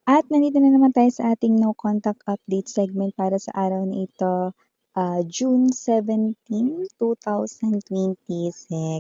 At nandito na naman tayo sa ating no contact update segment para sa araw na ito, June 17, 2026.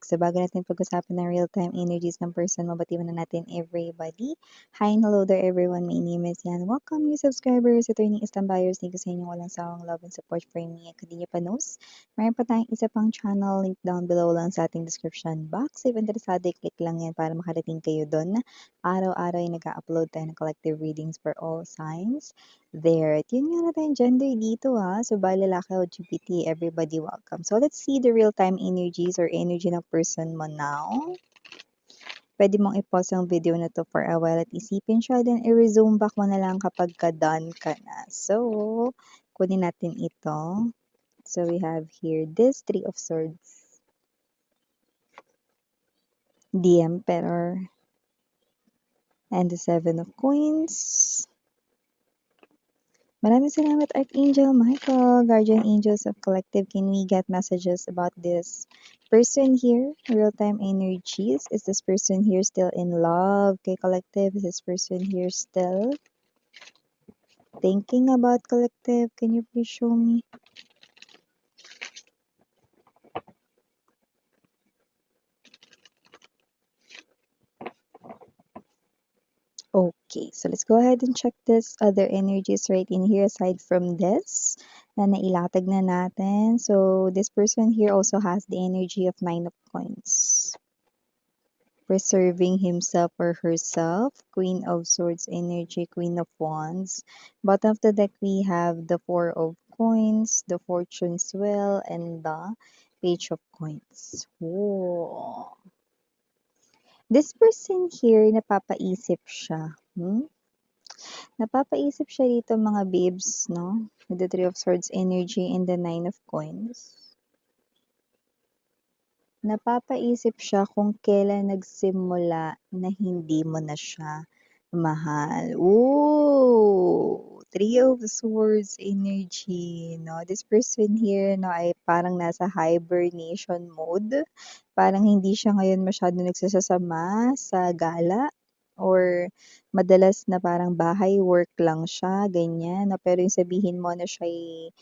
So bago natin pag-usapan ng real-time energies ng person, mabati muna natin everybody. Hi and hello there everyone, my name is Yan. Welcome new subscribers, attorney Istambayers. Thank you sa inyong walang sawang love and support for me. Kung di nyo pa knows, mayroon pa tayong isa pang channel, link down below lang sa ating description box. If interesado, click lang yan para makarating kayo doon. Araw-araw ay nag-upload tayo ng collective readings for all signs there. At yun nga na tayong gender dito So, ba lalaki o LGBT, everybody welcome. So, let's see the real-time energies or energy ng person mo now. Pwede mong i-pause ang video na to for a while at isipin siya. Then, i-resume back mo na lang kapag ka-done ka na. So, kunin natin ito. So, we have here this Three of Swords, the Emperor, and the Seven of Coins. Maraming salamat, Archangel Michael, Guardian Angels of Collective. Can we get messages about this person here? Real-time energies. Is this person here still in love? Okay, Collective. Is this person here still thinking about Collective? Can you please show me? Okay, so let's go ahead and check this other energies right in here aside from this na nailatag na natin. So, this person here also has the energy of Nine of Coins. Preserving himself or herself. Queen of Swords energy, Queen of Wands. Bottom of the deck, we have the Four of Coins, the Fortune's Wheel, and the Page of Coins. Whoa. This person here, napapaisip siya. Napapaisip siya dito mga babes, no? With the Three of Swords energy and the Nine of Coins. Napapaisip siya kung kailan nagsimula na hindi mo na siya mahal. Ooh! Three of Swords energy, no? This person here, no, ay parang nasa hibernation mode. Parang hindi siya ngayon masyado nagsasasama sa gala or madalas na parang bahay work lang siya, ganyan. No? Pero yung sabihin mo na siya'y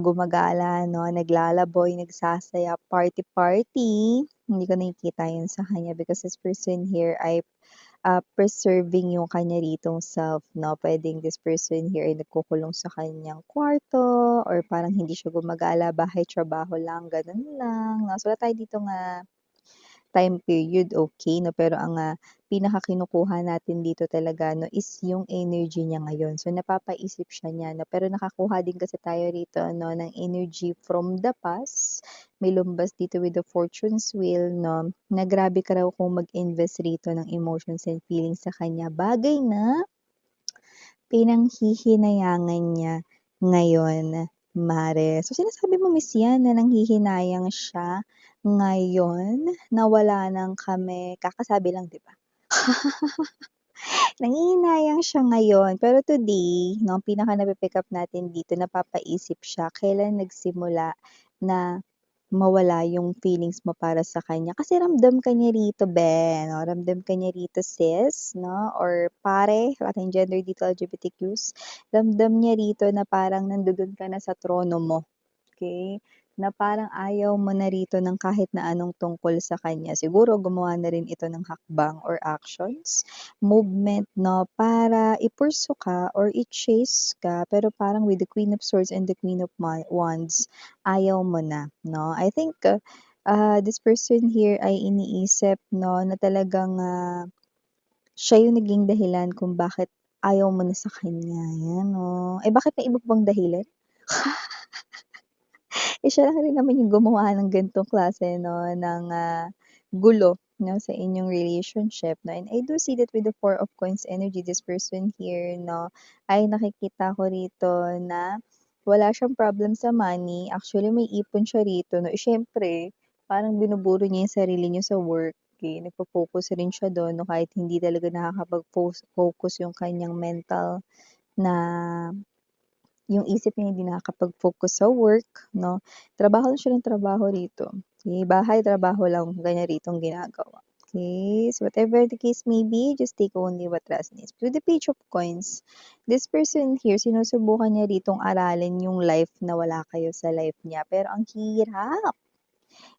gumagala, no? Naglalaboy, nagsasaya, party-party. Hindi ko nakikita yun sa kanya because this person here ay preserving yung kanya ritong self, no? Pwedeng this person here ay nagkukulong sa kanyang kwarto or parang hindi siya gumagala, bahay, trabaho lang, ganun lang. No? So, wala tayo dito nga time period, okay, no? Pero ang pinaka-kinukuha natin dito talaga, no, is yung energy niya ngayon. So, napapaisip siya niya, no? Pero nakakuha din kasi tayo rito, no, ng energy from the past. May lumbas dito with the Fortune's Wheel, no, na grabe ka raw kung mag-invest rito ng emotions and feelings sa kanya. Bagay na pinanghihinayangan niya ngayon, Mare. So, sinasabi mo, Miss Yan, na nanghihinayang siya ngayon na wala nang kami, kakasabi lang, di ba? Nanghihinayang siya ngayon. Pero today, no, ang pinaka napipick up natin dito, napapaisip siya kailan nagsimula na mawala yung feelings mo para sa kanya. Kasi ramdam ka niya rito, be, no? Ramdam ka niya rito, sis, no? Or pare, wala tayong gender dito, LGBTQs. Ramdam niya rito na parang nandoon ka na sa trono mo. Okay? Na parang ayaw mo na rito ng kahit na anong tungkol sa kanya. Siguro gumawa na rin ito ng hakbang or actions, movement, no, para ipurso ka or i-chase ka, pero parang with the Queen of Swords and the Queen of Wands, ayaw mo na, no? I think this person here ay iniisip, no, na talagang siya yung naging dahilan kung bakit ayaw mo na sa kanya. Yan, no? Eh, bakit may iba pang dahilan? Siya lang rin naman yung gumawa ng ganitong klase 'no, ng gulo 'no, sa inyong relationship 'no. And I do see that with the Four of Coins energy, this person here 'no, ay nakikita ko rito na wala siyang problem sa money. Actually, may ipon siya rito 'no. Eh, siyempre parang binuburo niya yung sarili niya sa work, eh, nagfo-focus rin siya dun 'no, kahit hindi talaga focus yung kanyang mental na yung isip niya hindi nakakapag-focus sa work, 'no. Trabaho lang siya ng trabaho rito. Eh, bahay, trabaho lang, ganyan ritong ginagawa. Okay, so whatever the case may be, just take only what resonates. With the page of coins, this person here, sinusubukan niya ritong aralin yung life na wala kayo sa life niya. Pero ang hirap.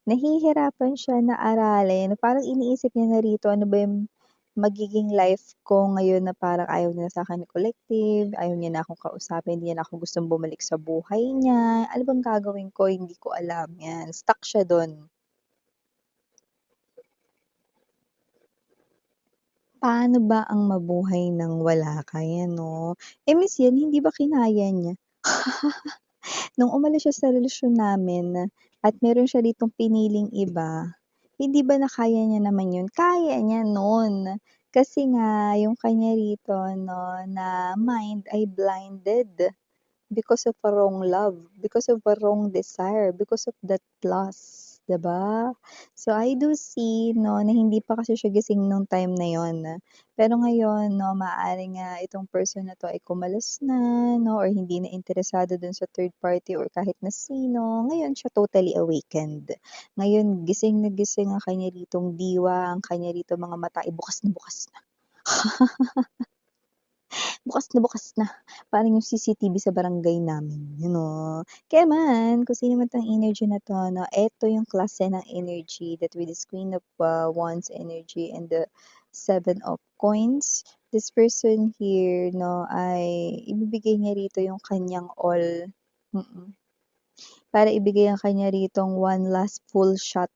Nahihirapan siya na aralin. Parang iniisip niya na rito, ano ba yung magiging life ko ngayon na parang ayaw niya na sa'kin collective, ayaw niya na akong kausapin, hindi niya na ako gustong bumalik sa buhay niya. Ano bang gagawin ko? Hindi ko alam. Yan, stuck siya dun. Paano ba ang mabuhay nang wala ka? Yan 'no. Miss yan, hindi ba kinaya niya? Nung umalis siya sa relasyon namin at meron siya ditong piniling iba, hindi ba nakaya niya naman yun? Kaya niya nun. Kasi nga yung kanya rito 'no, na mind ay blinded. Because of a wrong love, because of a wrong desire, because of that loss, 'di ba? So, I do see 'no, na hindi pa kasi siya gising nung time na yon. Pero ngayon 'no, maaaring nga itong person na 'to ay kumalas na 'no, or hindi na interesado dun sa third party or kahit na sino. Ngayon siya totally awakened. Ngayon gising na gising ang kanya ritong diwa, ang kanya ritong mga mata ay bukas na bukas na. Bukas na, parang yung CCTV sa barangay namin, you know. Kaya man, kung sino man 'tong energy na 'to 'no, eto yung klase ng energy that with this Queen of, Wands energy and the Seven of Coins, this person here 'no, ay ibibigay niya rito yung kanyang all, para ibigay ang kanya ritong one last full shot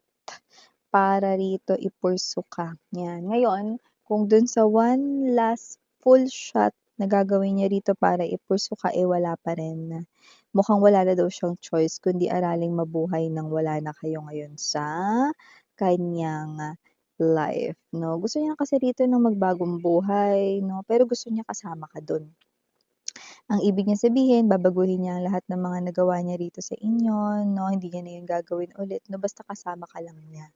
para rito i-pursue ka, 'yan. Ngayon, kung dun sa one last full shot na gagawin niya rito para i-pursue ka, eh, wala pa rin. Mukhang wala na daw siyang choice kundi araling mabuhay nang wala na kayo ngayon sa kanyang life, 'no. Gusto niya kasi rito ng magbagong buhay, 'no, pero gusto niya kasama ka dun. Ang ibig niyang sabihin, babaguhin niya ang lahat ng mga nagawa niya rito sa inyo, 'no, hindi niya na 'yun gagawin ulit 'no, basta kasama ka lang niya.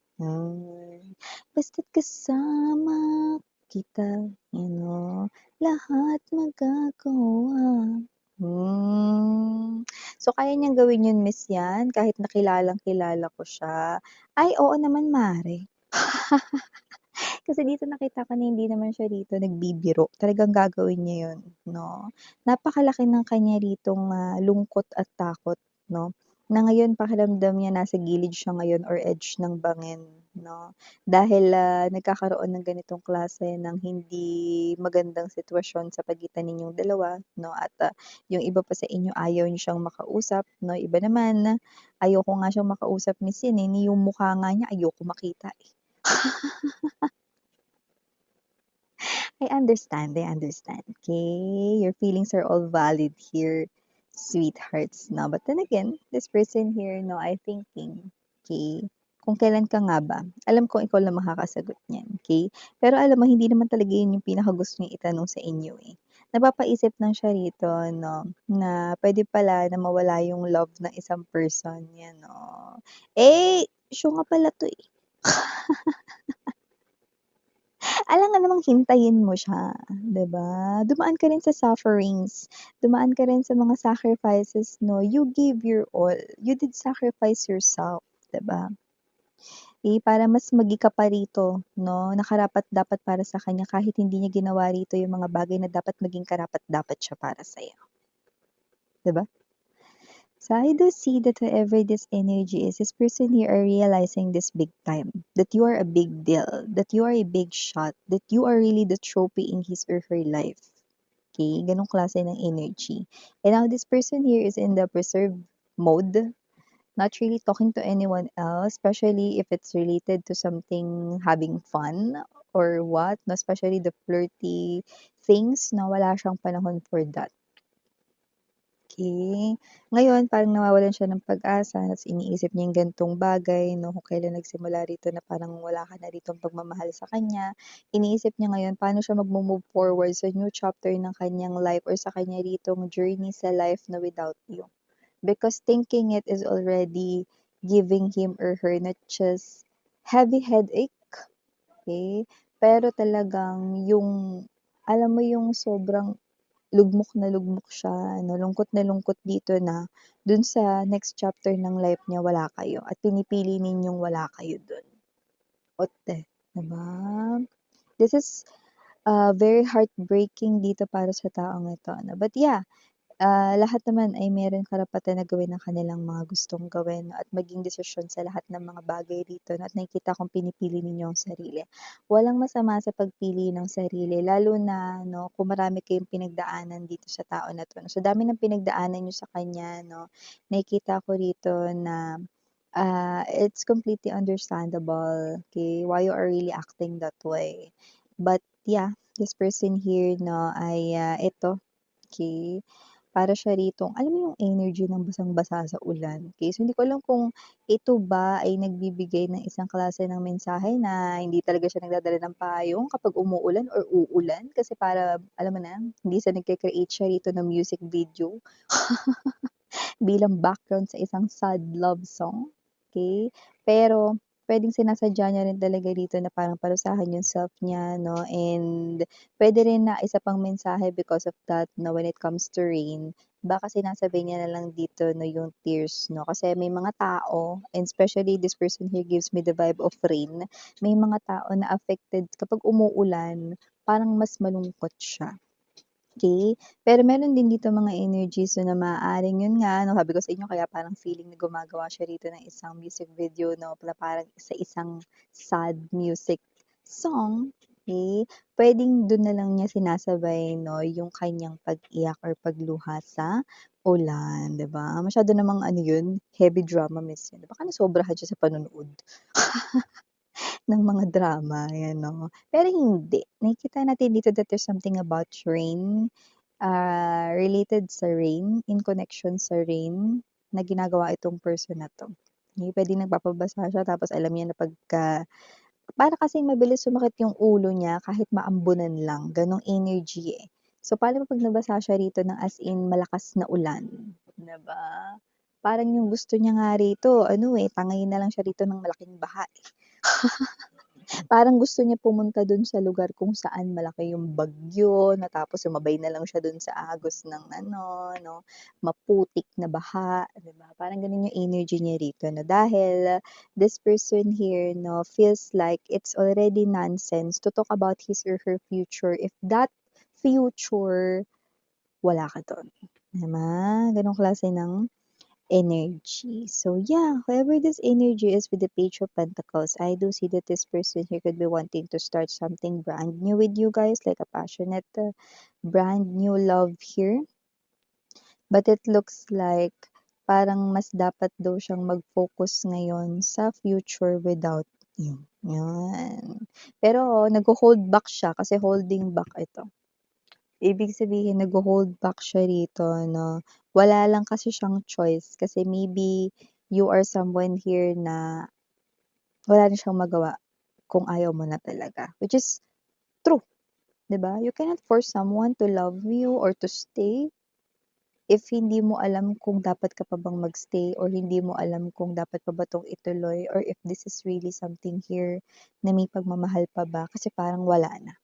Basta't kasama kita, you know, lahat magagawa. So kaya niyang gawin 'yun, miss 'yan, kahit na kilalang-kilala ko siya. Ay, oo naman mare. Kasi dito nakita ko na hindi naman siya rito nagbibiro, talagang gagawin niya 'yun, 'no. Napakalaki ng kanya ritong, lungkot at takot, 'no, na ngayon pakiramdam niya nasa gilid siya ngayon or edge ng bangin, 'no. Dahil, nagkakaroon ng ganitong klase ng hindi magandang sitwasyon sa pagitan ninyong dalawa, 'no, at, yung iba pa sa inyo ayaw niyo siyang makausap, 'no. Iba naman, ayoko nga siyang makausap miss eh, ni yung mukha nga niya ayoko makita, eh. I understand, okay? Your feelings are all valid here, sweethearts, no? But then again, this person here, no, I thinking, okay, kung kailan ka nga ba? Alam ko ikaw lang makakasagot niyan, okay? Pero alam mo, hindi naman talaga yun yung pinakagusto niyang itanong sa inyo, eh. Napapaisip lang siya rito, no, na pwede pala na mawala yung love ng isang person, yan, no. Eh, siya nga pala to, eh. Alangan namang hintayin mo siya, 'di ba? Dumaan ka rin sa sufferings, dumaan ka rin sa mga sacrifices 'no, you gave your all, you did sacrifice yourself, 'di ba? Para mas ka pa rito 'no, na karapat-dapat para sa kanya kahit hindi niya ginawa rito yung mga bagay na dapat maging karapat-dapat siya para sa'yo, 'di ba? So I do see that whoever this energy is, this person here are realizing this big time, that you are a big deal, that you are a big shot, that you are really the trophy in his or her life. Okay, ganong klase ng energy. And now this person here is in the preserve mode, not really talking to anyone else, especially if it's related to something having fun or what, no, especially the flirty things, na wala siyang panahon for that. Okay. Ngayon parang nawawalan siya ng pag-asa ta's iniisip niya yung ganitong bagay 'no, kung kailan nagsimula rito na parang wala ka na ritong pagmamahal sa kanya. Iniisip niya ngayon paano siya magmo-move forward sa new chapter ng kanyang life or sa kanya ritong journey sa life na without you. Because thinking it is already giving him or her not just heavy headache, okay, pero talagang yung alam mo yung sobrang lugmok siya ano, lungkot na lungkot dito na dun sa next chapter ng life niya wala kayo at pinipili ninyong wala kayo dun. Ote, 'Di This is very heartbreaking dito para sa taong ito, 'no? But yeah, lahat naman ay meron karapatan na gawin ang kanilang mga gustong gawin 'no, at maging desisyon sa lahat ng mga bagay dito 'no, at nakikita kong pinipili ninyo ang sarili. Walang masama sa pagpili ng sarili lalo na 'no, kung marami kayong pinagdaanan dito sa tao na 'to 'no. Sa dami ng pinagdaanan niyo sa kanya 'no, nakikita ko rito na, it's completely understandable, okay, why you are really acting that way. But yeah, this person here 'no ay, ito, okay, para siya ritong alam mo yung energy ng basang-basa sa ulan, okay. So, hindi ko alam kung ito ba ay nagbibigay ng isang klase ng mensahe na hindi talaga siya nagdadala ng payong kapag umuulan or uulan kasi para alam mo na, hindi siya nagke-create siya rito ng music video bilang background sa isang sad love song, okay. Pero puwedeng sinasadya niya rin talaga dito na parang parusahan yung self niya 'no, and puwede rin na isa pang mensahe because of that 'no, when it comes to rain, baka sinasabi niya na lang dito 'no, yung tears 'no, kasi may mga tao and especially this person here gives me the vibe of rain, may mga tao na affected kapag umuulan, parang mas malungkot siya. Okay, pero meron din dito mga energies na maaaring yun nga 'no, sabi ko sa inyo kaya parang feeling na gumagawa siya rito ng isang music video 'no, na parang sa isang sad music song, okay. Puwedeng dun na lang niya sinasabay 'no, yung kanyang pag-iyak or pagluha sa ulan, 'di ba? Masyado namang ano yun, heavy drama miss yun. Baka nasobrahan siya sa panonood ng mga drama, ayan 'no. Pero hindi, nakikita natin dito that there's something about rain, related sa rain, in connection sa rain, na ginagawa itong person na 'to. Hindi puwedeng nagpapabasa siya tapos alam niya na para kasing mabilis sumakit yung ulo niya kahit maambunan lang, gano'ng energy, eh. So, paano 'pag nabasa siya rito ng as in malakas na ulan, 'di ba? Parang yung gusto niya nga rito ano, eh, tangayin na lang siya rito ng malaking baha, eh. Parang gusto niya pumunta dun sa lugar kung saan malaki yung bagyo na tapos sumabay na lang siya dun sa agos ng ano 'no, maputik na baha, 'di ba? Parang ganun yung energy niya rito 'no, dahil this person here 'no, feels like it's already nonsense to talk about his or her future if that future wala ka dun, 'di ba? Ganong klase ng energy. So yeah, whoever this energy is with the Page of Pentacles, I do see that this person here could be wanting to start something brand new with you guys, like a passionate, brand new love here. But it looks like parang mas dapat daw siyang mag-focus ngayon sa future without you. Yan. Pero nagho-hold back siya kasi holding back ito. Ibig sabihin nagho-hold back siya rito 'no, wala lang kasi siyang choice kasi maybe you are someone here na wala na siyang magawa kung ayaw mo na talaga, which is true, 'di ba? You cannot force someone to love you or to stay if hindi mo alam kung dapat ka pa bang mag-stay or hindi mo alam kung dapat pa ba 'tong ituloy or if this is really something here na may pagmamahal pa ba kasi parang wala na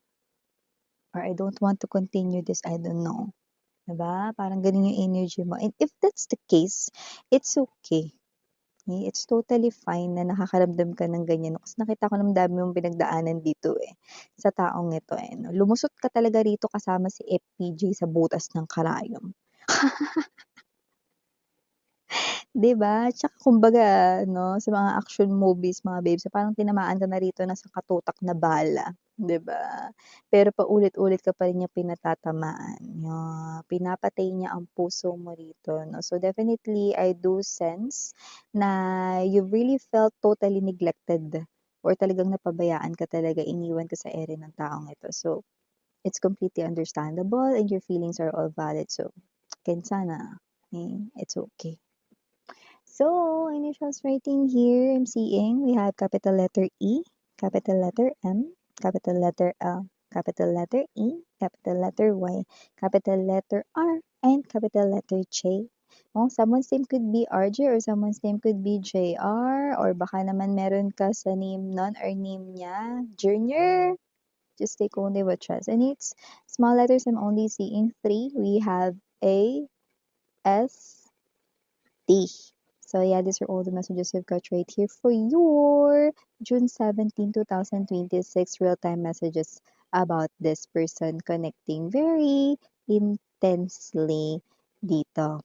or I don't want to continue this, I don't know. 'Di ba? Parang gano'n yung energy mo and if that's the case, it's okay. It's totally fine na nakakaramdam ka ng ganyan 'no, kasi nakita ko na dami mong pinagdaanan dito, eh, sa taong ito, eh, 'no. Lumusot ka talaga rito kasama si FPJ sa butas ng karayom. 'Di ba? Tsaka kumbaga 'no, sa mga action movies mga babes, parang tinamaan ka na rito ng sangkatutak na bala, 'di ba? Pero paulit-ulit ka pa rin niyang pinatatamaan, pinapatay niya ang puso mo rito 'no. So, definitely I do sense na you really felt totally neglected or talagang napabayaan ka talaga, iniwan ka sa ere ng taong ito. So, it's completely understandable and your feelings are all valid. So, again sana, it's okay. So, initials writing here, I'm seeing we have capital letter E, capital letter M, capital letter L, capital letter E, capital letter Y, capital letter R, and capital letter J. Oh, someone's name could be RJ or someone's name could be JR or baka naman meron ka sa name nun or name niya, Junior. Just take only what resonates. Small letters, I'm only seeing three. We have A, S, D. So yeah, these are all the messages we've got right here for your June 17, 2026 real-time messages about this person connecting very intensely dito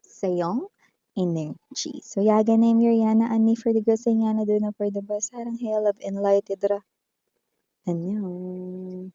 sa iyong energy. So yeah, ganem Yuriana ani for the gusay nga na doon na for the basarang hell of enlightened ra. Annyeong.